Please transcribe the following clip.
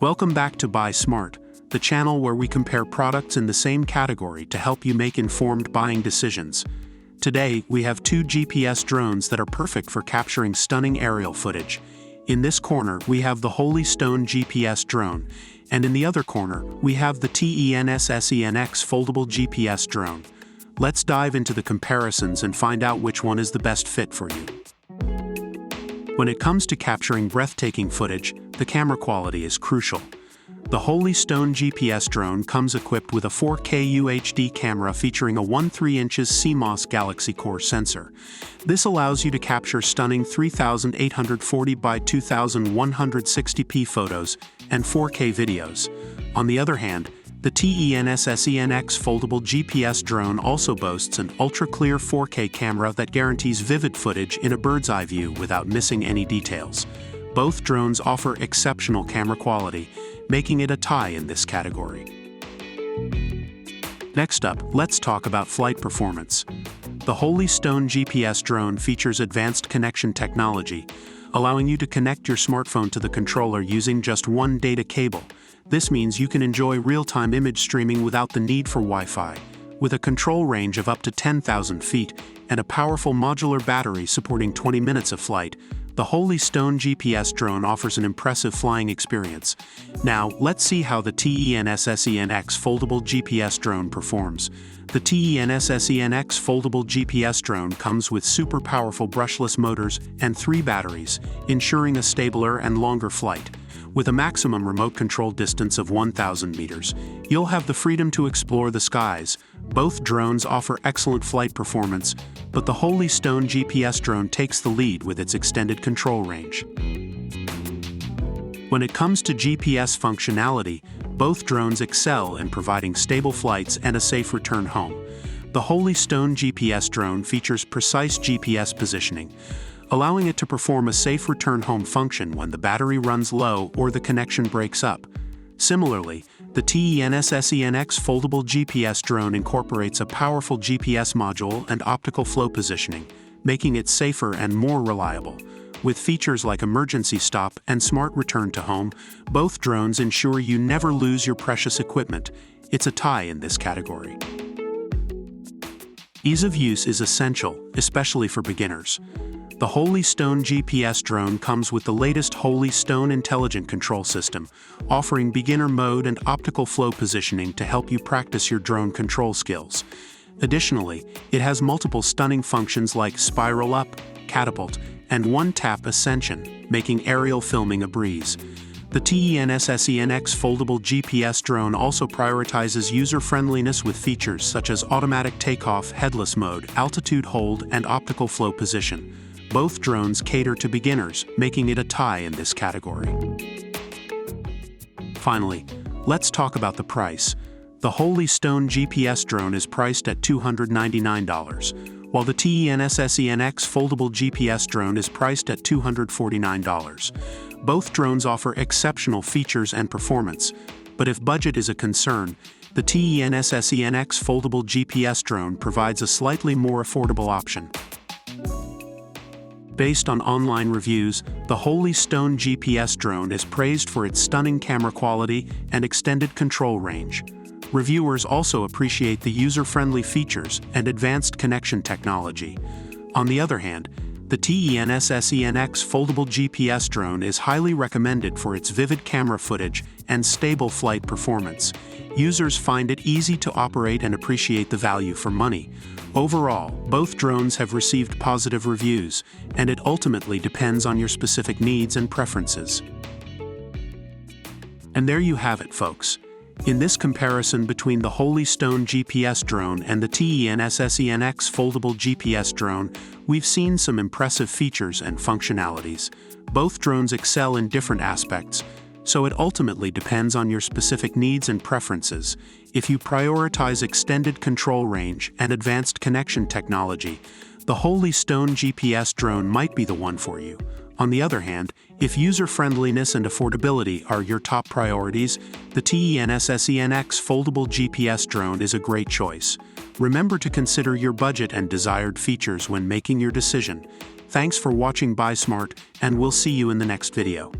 Welcome back to Buy Smart, the channel where we compare products in the same category to help you make informed buying decisions. Today, we have two GPS drones that are perfect for capturing stunning aerial footage. In this corner, we have the Holy Stone GPS drone, and in the other corner, we have the TENSSENX Foldable GPS Drone. Let's dive into the comparisons and find out which one is the best fit for you. When it comes to capturing breathtaking footage, the camera quality is crucial. The Holy Stone GPS drone comes equipped with a 4K UHD camera featuring a 13" CMOS Galaxy Core sensor. This allows you to capture stunning 3840 by 2160p photos and 4K videos. On the other hand, the TENSSENX Foldable GPS drone also boasts an ultra-clear 4K camera that guarantees vivid footage in a bird's-eye view without missing any details. Both drones offer exceptional camera quality, making it a tie in this category. Next up, let's talk about flight performance. The Holy Stone GPS drone features advanced connection technology, allowing you to connect your smartphone to the controller using just one data cable. This means you can enjoy real-time image streaming without the need for Wi-Fi. With a control range of up to 10,000 feet and a powerful modular battery supporting 20 minutes of flight, the Holy Stone GPS drone offers an impressive flying experience. Now, let's see how the TENSSENX Foldable GPS drone performs. The TENSSENX Foldable GPS drone comes with super powerful brushless motors and 3 batteries, ensuring a stabler and longer flight. With a maximum remote control distance of 1,000 meters, you'll have the freedom to explore the skies. Both drones offer excellent flight performance, but the Holy Stone GPS drone takes the lead with its extended control range. When it comes to GPS functionality, both drones excel in providing stable flights and a safe return home. The Holy Stone GPS drone features precise GPS positioning, allowing it to perform a safe return home function when the battery runs low or the connection breaks up. Similarly, the TENSSENX Foldable GPS drone incorporates a powerful GPS module and optical flow positioning, making it safer and more reliable. With features like emergency stop and smart return to home, both drones ensure you never lose your precious equipment. It's a tie in this category. Ease of use is essential, especially for beginners. The Holy Stone GPS drone comes with the latest Holy Stone Intelligent Control System, offering beginner mode and optical flow positioning to help you practice your drone control skills. Additionally, it has multiple stunning functions like spiral up, catapult, and one-tap ascension, making aerial filming a breeze. The TENSSENX Foldable GPS drone also prioritizes user-friendliness with features such as automatic takeoff, headless mode, altitude hold, and optical flow position. Both drones cater to beginners, making it a tie in this category. Finally, let's talk about the price. The Holy Stone GPS drone is priced at $299, while the TENSSENX Foldable GPS drone is priced at $249. Both drones offer exceptional features and performance, but if budget is a concern, the TENSSENX Foldable GPS drone provides a slightly more affordable option. Based on online reviews, the Holy Stone GPS drone is praised for its stunning camera quality and extended control range. Reviewers also appreciate the user-friendly features and advanced connection technology. On the other hand, the TENSSENX Foldable GPS drone is highly recommended for its vivid camera footage and stable flight performance. Users find it easy to operate and appreciate the value for money. Overall, both drones have received positive reviews, and it ultimately depends on your specific needs and preferences. And there you have it, folks. In this comparison between the Holy Stone GPS drone and the TENSSENX Foldable GPS drone, we've seen some impressive features and functionalities. Both drones excel in different aspects, so it ultimately depends on your specific needs and preferences. If you prioritize extended control range and advanced connection technology, the Holy Stone GPS drone might be the one for you. On the other hand, if user-friendliness and affordability are your top priorities, the TENSSENX Foldable GPS drone is a great choice. Remember to consider your budget and desired features when making your decision. Thanks for watching Buy Smart, and we'll see you in the next video.